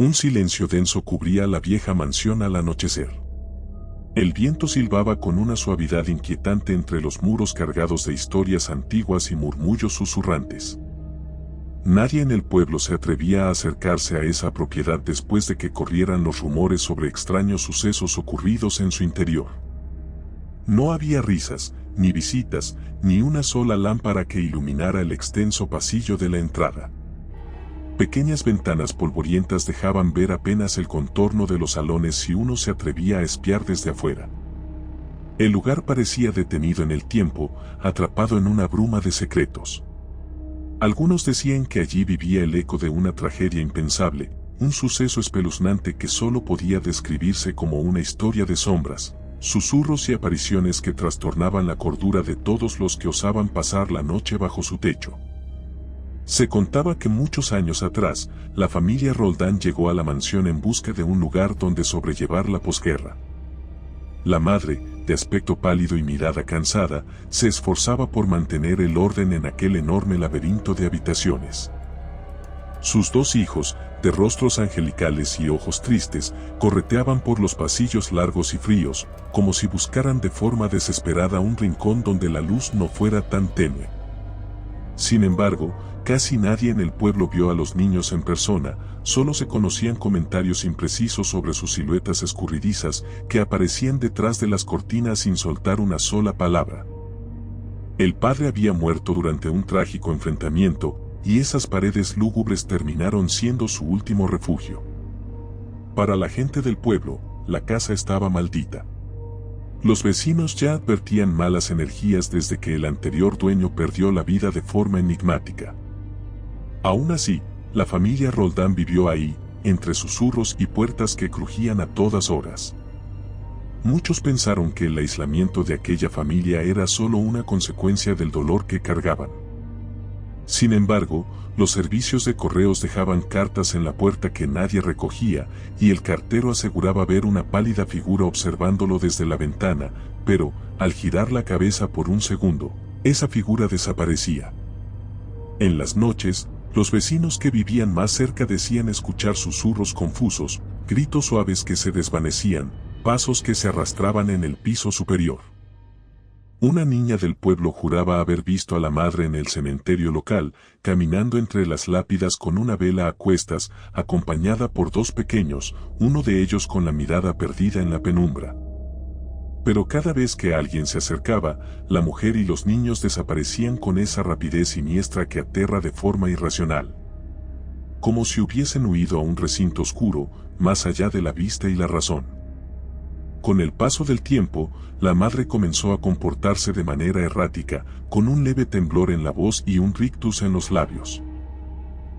Un silencio denso cubría la vieja mansión al anochecer. El viento silbaba con una suavidad inquietante entre los muros cargados de historias antiguas y murmullos susurrantes. Nadie en el pueblo se atrevía a acercarse a esa propiedad después de que corrieran los rumores sobre extraños sucesos ocurridos en su interior. No había risas, ni visitas, ni una sola lámpara que iluminara el extenso pasillo de la entrada. Pequeñas ventanas polvorientas dejaban ver apenas el contorno de los salones si uno se atrevía a espiar desde afuera. El lugar parecía detenido en el tiempo, atrapado en una bruma de secretos. Algunos decían que allí vivía el eco de una tragedia impensable, un suceso espeluznante que solo podía describirse como una historia de sombras, susurros y apariciones que trastornaban la cordura de todos los que osaban pasar la noche bajo su techo. Se contaba que muchos años atrás, la familia Roldán llegó a la mansión en busca de un lugar donde sobrellevar la posguerra. La madre, de aspecto pálido y mirada cansada, se esforzaba por mantener el orden en aquel enorme laberinto de habitaciones. Sus dos hijos, de rostros angelicales y ojos tristes, correteaban por los pasillos largos y fríos, como si buscaran de forma desesperada un rincón donde la luz no fuera tan tenue. Sin embargo, casi nadie en el pueblo vio a los niños en persona, solo se conocían comentarios imprecisos sobre sus siluetas escurridizas que aparecían detrás de las cortinas sin soltar una sola palabra. El padre había muerto durante un trágico enfrentamiento, y esas paredes lúgubres terminaron siendo su último refugio. Para la gente del pueblo, la casa estaba maldita. Los vecinos ya advertían malas energías desde que el anterior dueño perdió la vida de forma enigmática. Aún así, la familia Roldán vivió ahí, entre susurros y puertas que crujían a todas horas. Muchos pensaron que el aislamiento de aquella familia era solo una consecuencia del dolor que cargaban. Sin embargo, los servicios de correos dejaban cartas en la puerta que nadie recogía, y el cartero aseguraba ver una pálida figura observándolo desde la ventana, pero, al girar la cabeza por un segundo, esa figura desaparecía. En las noches, los vecinos que vivían más cerca decían escuchar susurros confusos, gritos suaves que se desvanecían, pasos que se arrastraban en el piso superior. Una niña del pueblo juraba haber visto a la madre en el cementerio local, caminando entre las lápidas con una vela a cuestas, acompañada por dos pequeños, uno de ellos con la mirada perdida en la penumbra. Pero cada vez que alguien se acercaba, la mujer y los niños desaparecían con esa rapidez siniestra que aterra de forma irracional. Como si hubiesen huido a un recinto oscuro, más allá de la vista y la razón. Con el paso del tiempo, la madre comenzó a comportarse de manera errática, con un leve temblor en la voz y un rictus en los labios.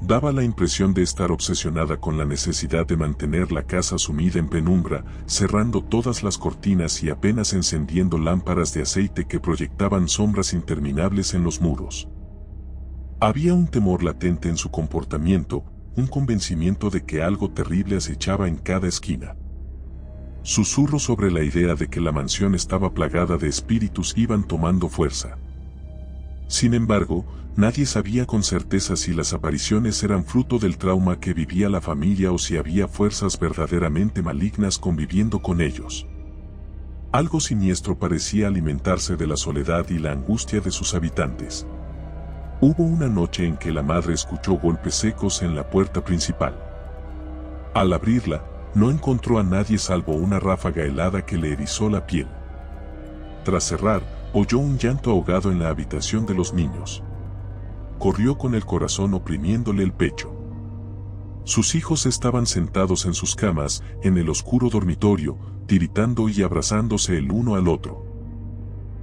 Daba la impresión de estar obsesionada con la necesidad de mantener la casa sumida en penumbra, cerrando todas las cortinas y apenas encendiendo lámparas de aceite que proyectaban sombras interminables en los muros. Había un temor latente en su comportamiento, un convencimiento de que algo terrible acechaba en cada esquina. Susurros sobre la idea de que la mansión estaba plagada de espíritus iban tomando fuerza. Sin embargo, nadie sabía con certeza si las apariciones eran fruto del trauma que vivía la familia o si había fuerzas verdaderamente malignas conviviendo con ellos. Algo siniestro parecía alimentarse de la soledad y la angustia de sus habitantes. Hubo una noche en que la madre escuchó golpes secos en la puerta principal. Al abrirla, no encontró a nadie salvo una ráfaga helada que le erizó la piel. Tras cerrar, oyó un llanto ahogado en la habitación de los niños. Corrió con el corazón oprimiéndole el pecho. Sus hijos estaban sentados en sus camas, en el oscuro dormitorio, tiritando y abrazándose el uno al otro.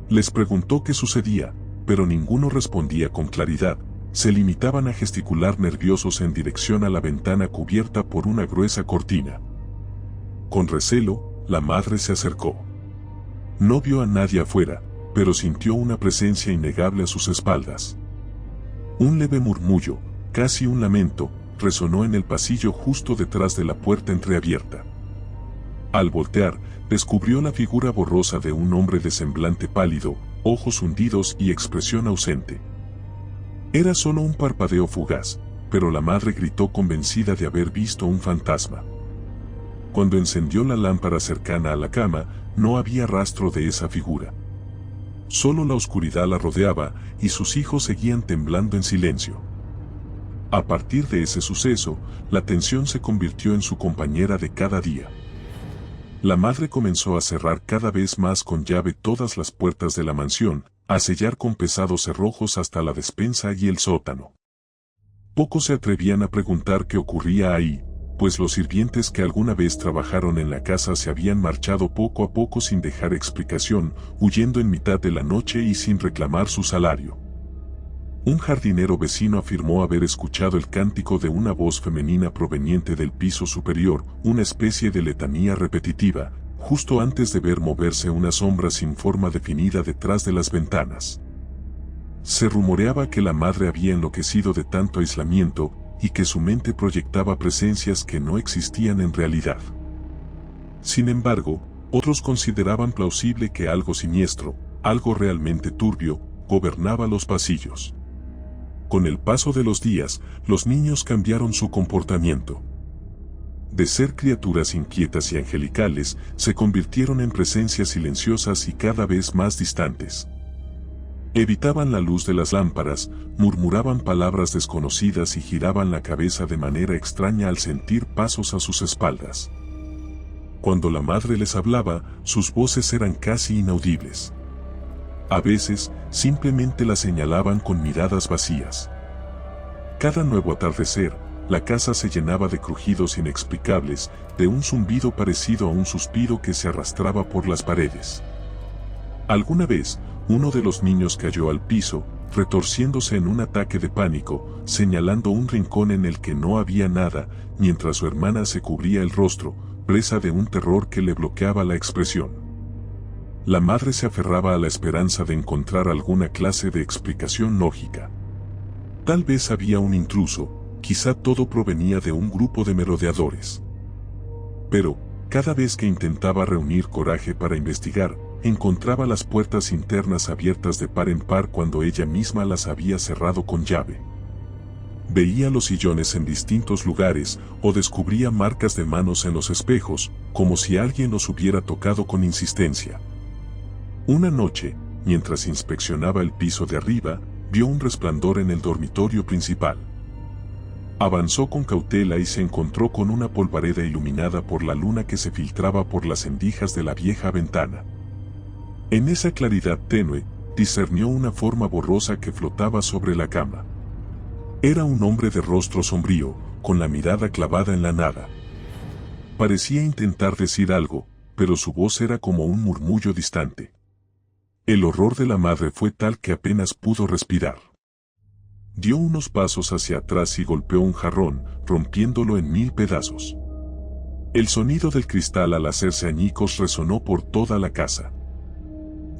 Les preguntó qué sucedía, pero ninguno respondía con claridad. Se limitaban a gesticular nerviosos en dirección a la ventana cubierta por una gruesa cortina. Con recelo, la madre se acercó. No vio a nadie afuera, pero sintió una presencia innegable a sus espaldas. Un leve murmullo, casi un lamento, resonó en el pasillo justo detrás de la puerta entreabierta. Al voltear, descubrió la figura borrosa de un hombre de semblante pálido, ojos hundidos y expresión ausente. Era solo un parpadeo fugaz, pero la madre gritó convencida de haber visto un fantasma. Cuando encendió la lámpara cercana a la cama, no había rastro de esa figura. Solo la oscuridad la rodeaba y sus hijos seguían temblando en silencio. A partir de ese suceso, la tensión se convirtió en su compañera de cada día. La madre comenzó a cerrar cada vez más con llave todas las puertas de la mansión, a sellar con pesados cerrojos hasta la despensa y el sótano. Pocos se atrevían a preguntar qué ocurría ahí, pues los sirvientes que alguna vez trabajaron en la casa se habían marchado poco a poco sin dejar explicación, huyendo en mitad de la noche y sin reclamar su salario. Un jardinero vecino afirmó haber escuchado el cántico de una voz femenina proveniente del piso superior, una especie de letanía repetitiva, justo antes de ver moverse una sombra sin forma definida detrás de las ventanas. Se rumoreaba que la madre había enloquecido de tanto aislamiento y que su mente proyectaba presencias que no existían en realidad. Sin embargo, otros consideraban plausible que algo siniestro, algo realmente turbio, gobernaba los pasillos. Con el paso de los días, los niños cambiaron su comportamiento. De ser criaturas inquietas y angelicales, se convirtieron en presencias silenciosas y cada vez más distantes. Evitaban la luz de las lámparas, murmuraban palabras desconocidas y giraban la cabeza de manera extraña al sentir pasos a sus espaldas. Cuando la madre les hablaba, sus voces eran casi inaudibles. A veces, simplemente la señalaban con miradas vacías. Cada nuevo atardecer, la casa se llenaba de crujidos inexplicables, de un zumbido parecido a un suspiro que se arrastraba por las paredes. Alguna vez, uno de los niños cayó al piso, retorciéndose en un ataque de pánico, señalando un rincón en el que no había nada, mientras su hermana se cubría el rostro, presa de un terror que le bloqueaba la expresión. La madre se aferraba a la esperanza de encontrar alguna clase de explicación lógica. Tal vez había un intruso, quizá todo provenía de un grupo de merodeadores. Pero, cada vez que intentaba reunir coraje para investigar, encontraba las puertas internas abiertas de par en par cuando ella misma las había cerrado con llave. Veía los sillones en distintos lugares o descubría marcas de manos en los espejos, como si alguien los hubiera tocado con insistencia. Una noche, mientras inspeccionaba el piso de arriba, vio un resplandor en el dormitorio principal. Avanzó con cautela y se encontró con una polvareda iluminada por la luna que se filtraba por las rendijas de la vieja ventana. En esa claridad tenue, discernió una forma borrosa que flotaba sobre la cama. Era un hombre de rostro sombrío, con la mirada clavada en la nada. Parecía intentar decir algo, pero su voz era como un murmullo distante. El horror de la madre fue tal que apenas pudo respirar. Dio unos pasos hacia atrás y golpeó un jarrón, rompiéndolo en 1000 pedazos. El sonido del cristal al hacerse añicos resonó por toda la casa.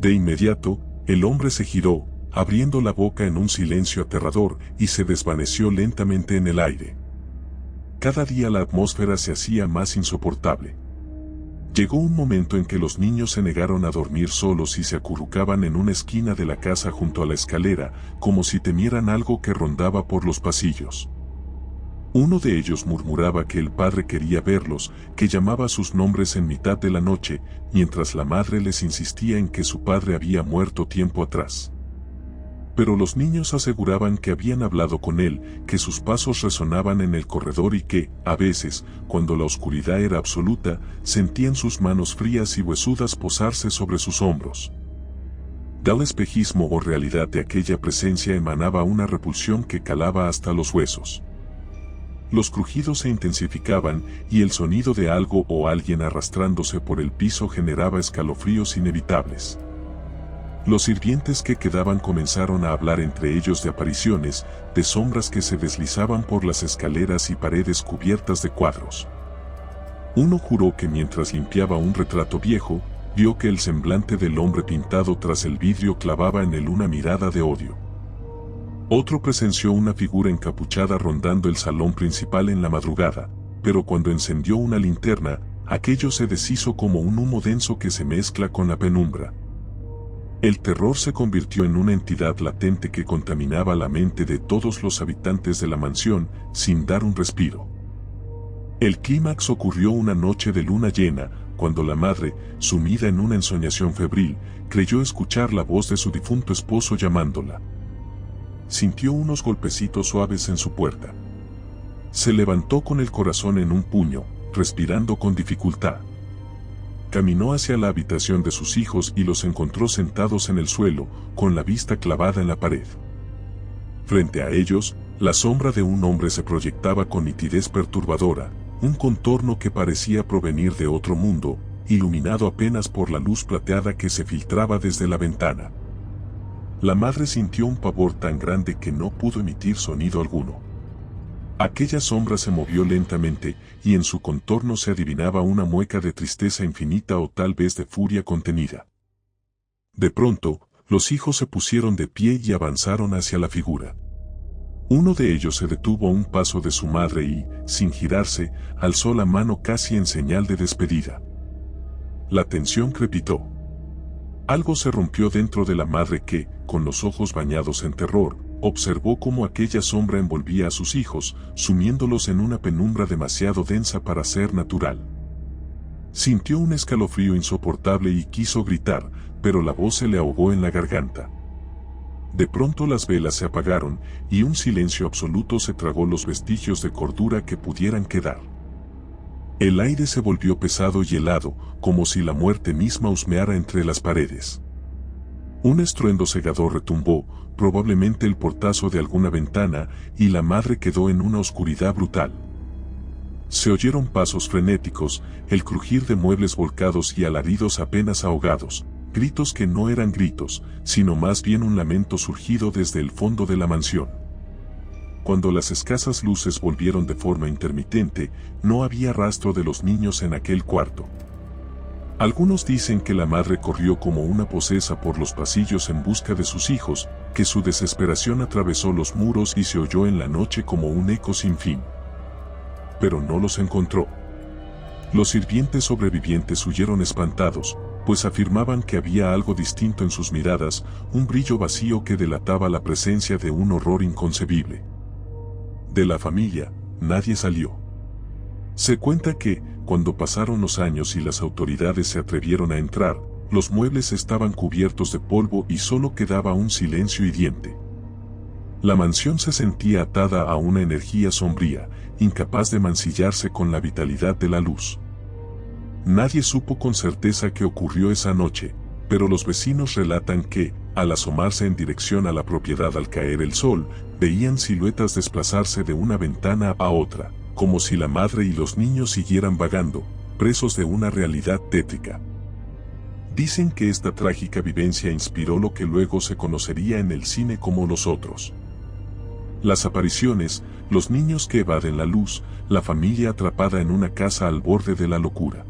De inmediato, el hombre se giró, abriendo la boca en un silencio aterrador, y se desvaneció lentamente en el aire. Cada día la atmósfera se hacía más insoportable. Llegó un momento en que los niños se negaron a dormir solos y se acurrucaban en una esquina de la casa junto a la escalera, como si temieran algo que rondaba por los pasillos. Uno de ellos murmuraba que el padre quería verlos, que llamaba sus nombres en mitad de la noche, mientras la madre les insistía en que su padre había muerto tiempo atrás. Pero los niños aseguraban que habían hablado con él, que sus pasos resonaban en el corredor y que, a veces, cuando la oscuridad era absoluta, sentían sus manos frías y huesudas posarse sobre sus hombros. Del espejismo o realidad de aquella presencia emanaba una repulsión que calaba hasta los huesos. Los crujidos se intensificaban y el sonido de algo o alguien arrastrándose por el piso generaba escalofríos inevitables. Los sirvientes que quedaban comenzaron a hablar entre ellos de apariciones, de sombras que se deslizaban por las escaleras y paredes cubiertas de cuadros. Uno juró que mientras limpiaba un retrato viejo, vio que el semblante del hombre pintado tras el vidrio clavaba en él una mirada de odio. Otro presenció una figura encapuchada rondando el salón principal en la madrugada, pero cuando encendió una linterna, aquello se deshizo como un humo denso que se mezcla con la penumbra. El terror se convirtió en una entidad latente que contaminaba la mente de todos los habitantes de la mansión sin dar un respiro. El clímax ocurrió una noche de luna llena, cuando la madre, sumida en una ensoñación febril, creyó escuchar la voz de su difunto esposo llamándola. Sintió unos golpecitos suaves en su puerta. Se levantó con el corazón en un puño, respirando con dificultad. Caminó hacia la habitación de sus hijos y los encontró sentados en el suelo, con la vista clavada en la pared. Frente a ellos, la sombra de un hombre se proyectaba con nitidez perturbadora, un contorno que parecía provenir de otro mundo, iluminado apenas por la luz plateada que se filtraba desde la ventana. La madre sintió un pavor tan grande que no pudo emitir sonido alguno. Aquella sombra se movió lentamente, y en su contorno se adivinaba una mueca de tristeza infinita o tal vez de furia contenida. De pronto, los hijos se pusieron de pie y avanzaron hacia la figura. Uno de ellos se detuvo a un paso de su madre y, sin girarse, alzó la mano casi en señal de despedida. La tensión crepitó. Algo se rompió dentro de la madre que, con los ojos bañados en terror, observó cómo aquella sombra envolvía a sus hijos, sumiéndolos en una penumbra demasiado densa para ser natural. Sintió un escalofrío insoportable y quiso gritar, pero la voz se le ahogó en la garganta. De pronto las velas se apagaron, y un silencio absoluto se tragó los vestigios de cordura que pudieran quedar. El aire se volvió pesado y helado, como si la muerte misma husmeara entre las paredes. Un estruendo cegador retumbó, probablemente el portazo de alguna ventana, y la madre quedó en una oscuridad brutal. Se oyeron pasos frenéticos, el crujir de muebles volcados y alaridos apenas ahogados, gritos que no eran gritos, sino más bien un lamento surgido desde el fondo de la mansión. Cuando las escasas luces volvieron de forma intermitente, no había rastro de los niños en aquel cuarto. Algunos dicen que la madre corrió como una posesa por los pasillos en busca de sus hijos, que su desesperación atravesó los muros y se oyó en la noche como un eco sin fin. Pero no los encontró. Los sirvientes sobrevivientes huyeron espantados, pues afirmaban que había algo distinto en sus miradas, un brillo vacío que delataba la presencia de un horror inconcebible. De la familia, nadie salió. Se cuenta que, cuando pasaron los años y las autoridades se atrevieron a entrar, los muebles estaban cubiertos de polvo y solo quedaba un silencio hiriente. La mansión se sentía atada a una energía sombría, incapaz de mancillarse con la vitalidad de la luz. Nadie supo con certeza qué ocurrió esa noche, pero los vecinos relatan que, al asomarse en dirección a la propiedad al caer el sol, veían siluetas desplazarse de una ventana a otra, como si la madre y los niños siguieran vagando, presos de una realidad tétrica. Dicen que esta trágica vivencia inspiró lo que luego se conocería en el cine como Los Otros. Las apariciones, los niños que evaden la luz, la familia atrapada en una casa al borde de la locura.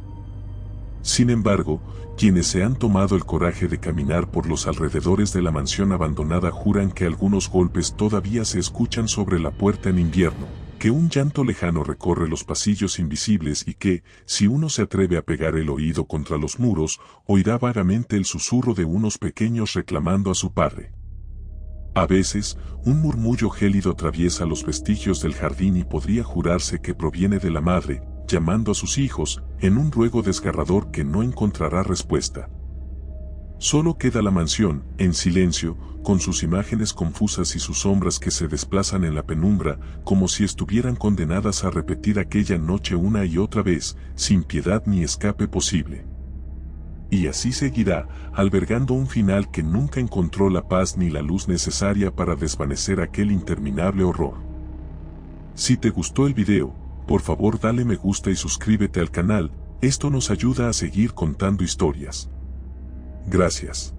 Sin embargo, quienes se han tomado el coraje de caminar por los alrededores de la mansión abandonada juran que algunos golpes todavía se escuchan sobre la puerta en invierno, que un llanto lejano recorre los pasillos invisibles y que, si uno se atreve a pegar el oído contra los muros, oirá vagamente el susurro de unos pequeños reclamando a su padre. A veces, un murmullo gélido atraviesa los vestigios del jardín y podría jurarse que proviene de la madre, llamando a sus hijos, en un ruego desgarrador que no encontrará respuesta. Solo queda la mansión, en silencio, con sus imágenes confusas y sus sombras que se desplazan en la penumbra, como si estuvieran condenadas a repetir aquella noche una y otra vez, sin piedad ni escape posible. Y así seguirá, albergando un final que nunca encontró la paz ni la luz necesaria para desvanecer aquel interminable horror. Si te gustó el video, por favor dale me gusta y suscríbete al canal, esto nos ayuda a seguir contando historias. Gracias.